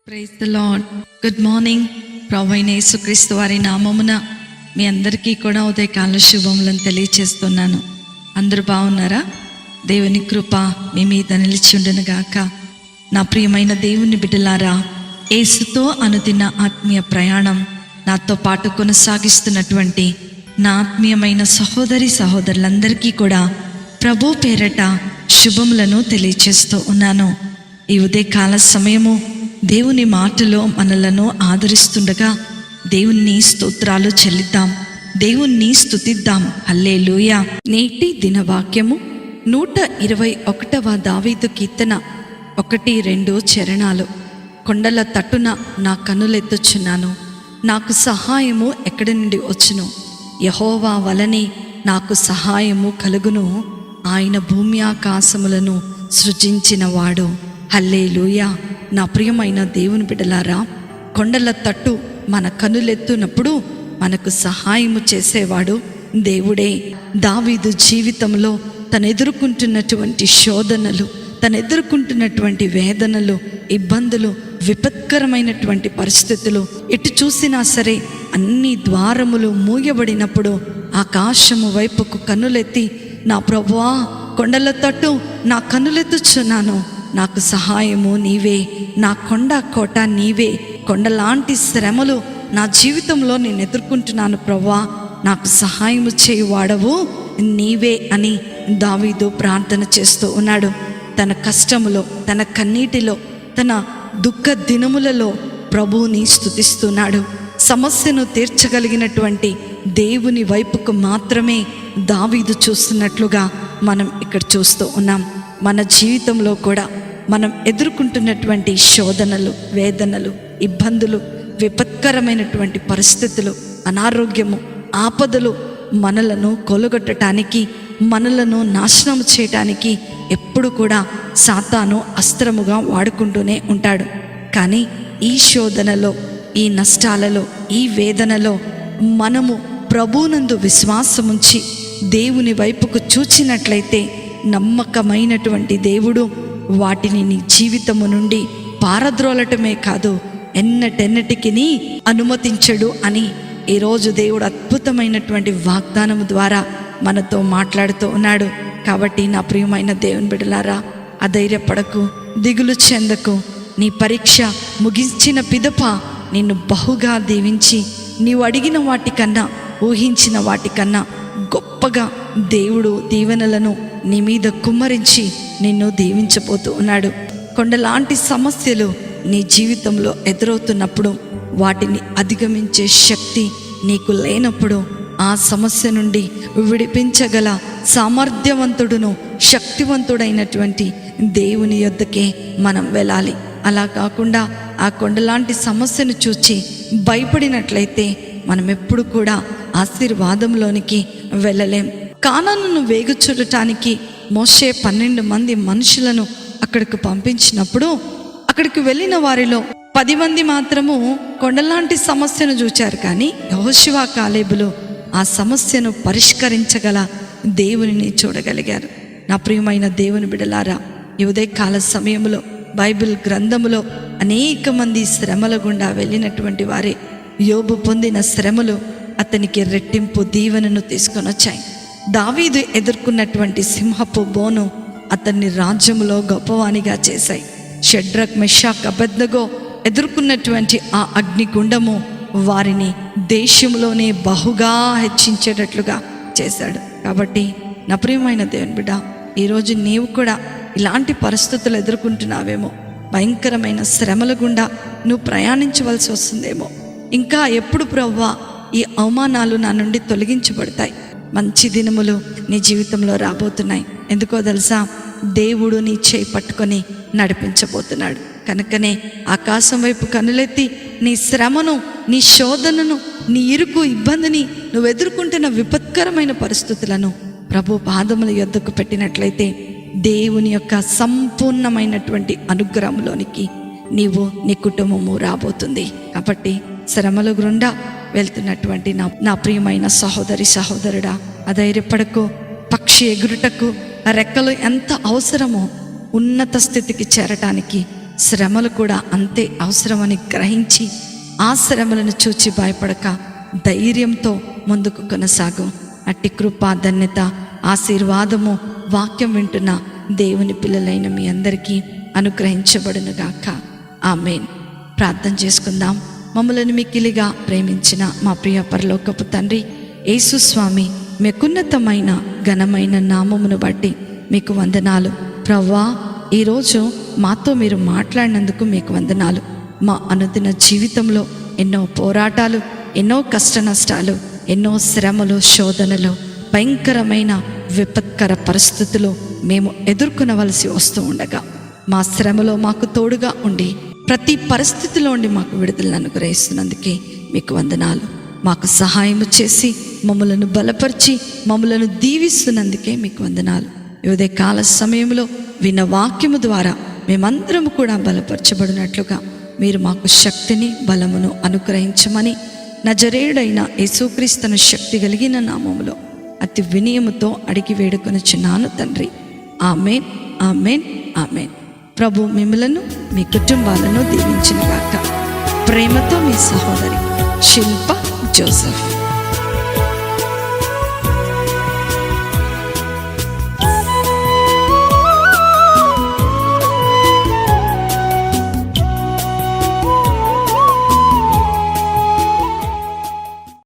Praise the lord. Good morning. ప్రభువైన యేసుక్రీస్తు వారి నామమున మీ అందరికీ కూడా ఉదయకాల శుభములను తెలియచేస్తున్నాను. అందరూ బాగున్నారా? దేవుని కృప మీ మీద నిలిచి ఉండును గాక. నా ప్రియమైన దేవుని బిడ్డలారా, యేసుతో అనుదిన ఆత్మీయ ప్రయాణం నాతో పాటు కొనసాగిస్తున్నటువంటి నా ఆత్మీయమైన సహోదరి సహోదరులందరికీ కూడా ప్రభు పేరట శుభములను తెలియచేస్తూ ఉన్నాను. ఈ ఉదయకాల సమయము దేవుని మాటలో మనలను ఆదరిస్తుండగా దేవుని స్తోత్రాలు చెల్లిద్దాం, దేవుణ్ణి స్తుతిద్దాం. హల్లెలూయా. నేటి దినవాక్యము 121వ దావీదు కీర్తన 1-2 చరణాలు. కొండల తట్టున నా కన్నులెత్తుచున్నాను, నాకు సహాయము ఎక్కడి నుండి వచ్చును? యెహోవా వలనే నాకు సహాయము కలుగును, ఆయన భూమి ఆకాశములను సృజించినవాడు. హల్లెలూయా. నా ప్రియమైన దేవుని బిడ్డలారా, కొండల తట్టు మన కన్నులెత్తునప్పుడు మనకు సహాయము చేసేవాడు దేవుడే. దావీదు జీవితంలో తను ఎదుర్కొంటున్నటువంటి శోధనలు, తను ఎదుర్కొంటున్నటువంటి వేదనలు, ఇబ్బందులు, విపత్కరమైనటువంటి పరిస్థితులు, ఎటు చూసినా సరే అన్ని ద్వారములు మూయబడినప్పుడు ఆకాశము వైపుకు కన్నులెత్తి, నా ప్రభువా, కొండల తట్టు నా కన్నులెత్తుచున్నాను, నాకు సహాయము నీవే, నా కొండ కోట నీవే, కొండలాంటి శ్రమలు నా జీవితంలో నేను ఎదుర్కొంటున్నాను ప్రభువా, నాకు సహాయము చేయువాడవు నీవే అని దావీదు ప్రార్థన చేస్తూ ఉన్నాడు. తన కష్టములో, తన కన్నీటిలో, తన దుఃఖ దినములలో ప్రభువుని స్తుతిస్తున్నాడు. సమస్యను తీర్చగలిగినటువంటి దేవుని వైపుకు మాత్రమే దావీదు చూస్తున్నట్లుగా మనం ఇక్కడ చూస్తూ ఉన్నాం. మన జీవితంలో కూడా మనం ఎదుర్కొంటున్నటువంటి శోధనలు, వేదనలు, ఇబ్బందులు, విపత్కరమైనటువంటి పరిస్థితులు, అనారోగ్యము, ఆపదలు మనలను కొలగొట్టడానికి, మనలను నాశనం చేయటానికి ఎప్పుడు కూడా సాతాను అస్త్రముగా వాడుకుంటూనే ఉంటాడు. కానీ ఈ శోధనలో, ఈ నష్టాలలో, ఈ వేదనలో మనము ప్రభువునందు విశ్వాసముంచి దేవుని వైపుకు చూచినట్లయితే నమ్మకమైనటువంటి దేవుడు వాటిని నీ జీవితము నుండి పారద్రోలటమే కాదు, ఎన్నటెన్నటికి అనుమతించడు అని ఈరోజు దేవుడు అద్భుతమైనటువంటి వాగ్దానము ద్వారా మనతో మాట్లాడుతూ ఉన్నాడు. కాబట్టి నా ప్రియమైన దేవుని బిడ్డలారా, అధైర్యపడకు, దిగులు చెందకు. నీ పరీక్ష ముగించిన పిదప నిన్ను బహుగా దీవించి, నీవు అడిగిన వాటికన్నా, ఊహించిన వాటికన్నా గొప్పగా దేవుడు దీవెనలను నీ మీద కుమ్మరించి నిన్ను దీవించబోతూ ఉన్నాడు. కొండలాంటి సమస్యలు నీ జీవితంలో ఎదురవుతున్నప్పుడు, వాటిని అధిగమించే శక్తి నీకు లేనప్పుడు, ఆ సమస్య నుండి విడిపించగల సామర్థ్యవంతుడును శక్తివంతుడైనటువంటి దేవుని యొద్దకే మనం వెళ్ళాలి. అలా కాకుండా ఆ కొండలాంటి సమస్యను చూచి భయపడినట్లయితే మనం ఎప్పుడు కూడా ఆశీర్వాదంలోనికి వెళ్ళలేం. కానానును వేగు చూడటానికి మోషే 12 మంది మనుషులను అక్కడికి పంపించినప్పుడు, అక్కడికి వెళ్ళిన వారిలో 10 మంది మాత్రము కొండలాంటి సమస్యను చూచారు. కానీ యెహోషువ, కాలేబులు ఆ సమస్యను పరిష్కరించగల దేవునిని చూడగలిగారు. నా ప్రియమైన దేవుని బిడ్డలారా, ఈ ఉదయకాల సమయంలో బైబిల్ గ్రంథములో అనేక మంది శ్రమల గుండా వెళ్ళినటువంటి వారే. యోబు పొందిన శ్రమలు అతనికి రెట్టింపు దీవెనను తీసుకొని వచ్చాయి. దావీదు ఎదుర్కొన్నటువంటి సింహపు బోను అతన్ని రాజ్యములో గొప్పవానిగా చేశాయి. షడ్రక్, మెషాక్, అబేద్నెగో ఎదుర్కొన్నటువంటి ఆ అగ్నిగుండము వారిని దేశంలోనే బహుగా హెచ్చించేటట్లుగా చేశాడు. కాబట్టి నా ప్రియమైన దేవుని బిడ్డ, ఈరోజు నీవు కూడా ఇలాంటి పరిస్థితులు ఎదుర్కొంటున్నావేమో, భయంకరమైన శ్రమల గుండా నువ్వు ప్రయాణించవలసి వస్తుందేమో. ఇంకా ఎప్పుడు ప్రభువా ఈ అవమానాలు నా నుండి తొలగించబడతాయి? మంచి దినములు నీ జీవితంలో రాబోతున్నాయి. ఎందుకో తెలుసా? దేవుడు నీ చేయి పట్టుకొని నడిపించబోతున్నాడు. కనుకనే ఆకాశం వైపు కన్నులెత్తి నీ శ్రమను, నీ శోధనను, నీ ఇరుకు, ఇబ్బందిని, నువ్వు ఎదుర్కొంటున్న విపత్కరమైన పరిస్థితులను ప్రభు పాదముల యొద్దకు పెట్టినట్లయితే దేవుని యొక్క సంపూర్ణమైనటువంటి అనుగ్రహంలోనికి నీవు, నీ కుటుంబము రాబోతుంది. కాబట్టి శ్రమల గుండా వెళ్తున్నటువంటి నా ప్రియమైన సహోదరి సహోదరుడా, అధైర్యపడకు. పక్షి ఎగురుటకు రెక్కలు ఎంత అవసరమో ఉన్నత స్థితికి చేరటానికి శ్రమలు కూడా అంతే అవసరమని గ్రహించి ఆ శ్రమలను చూచి భయపడక ధైర్యంతో ముందుకు కొనసాగు. అట్టి కృప, ధన్యత, ఆశీర్వాదము వాక్యం వింటున్న దేవుని పిల్లలైన మీ అందరికీ అనుగ్రహించబడునుగాక. ఆమేన్. ప్రార్థన చేసుకుందాం. మమ్మలను మిక్కిలిగా ప్రేమించిన మా ప్రియ పరలోకపు తండ్రి యేసు స్వామి, మీకున్నతమైన ఘనమైన నామమును బట్టి మీకు వందనాలు ప్రభువా. ఈరోజు మాతో మీరు మాట్లాడినందుకు మీకు వందనాలు. మా అనుదిన జీవితంలో ఎన్నో పోరాటాలు, ఎన్నో కష్ట నష్టాలు, ఎన్నో శ్రమలు, శోధనలు, భయంకరమైన విపత్కర పరిస్థితులు మేము ఎదుర్కొనవలసి వస్తూ ఉండగా మా శ్రమలో మాకు తోడుగా ఉండి ప్రతి పరిస్థితిలో ఉండి మాకు విడుదలను అనుగ్రహిస్తున్నందుకే మీకు వందనాలు. మాకు సహాయం చేసి మమ్మలను బలపరిచి మమ్మలను దీవిస్తున్నందుకే మీకు వందనాలు. ఉదయ కాల సమయంలో విన్న వాక్యము ద్వారా మేమందరము కూడా బలపరచబడినట్లుగా మీరు మాకు శక్తిని, బలమును అనుగ్రహించమని నజరేయుడైన యేసుక్రీస్తును శక్తి కలిగిన నామములో అతి వినయముతో అడిగి వేడుకొనుచున్నాను తండ్రి. ఆమేన్, ఆమేన్, ఆమేన్. ప్రభు మిమ్మలను, మీ కుటుంబాలను దీవించునుగాక. ప్రేమతో మీ సహోదరి శిల్ప జోసెఫ్.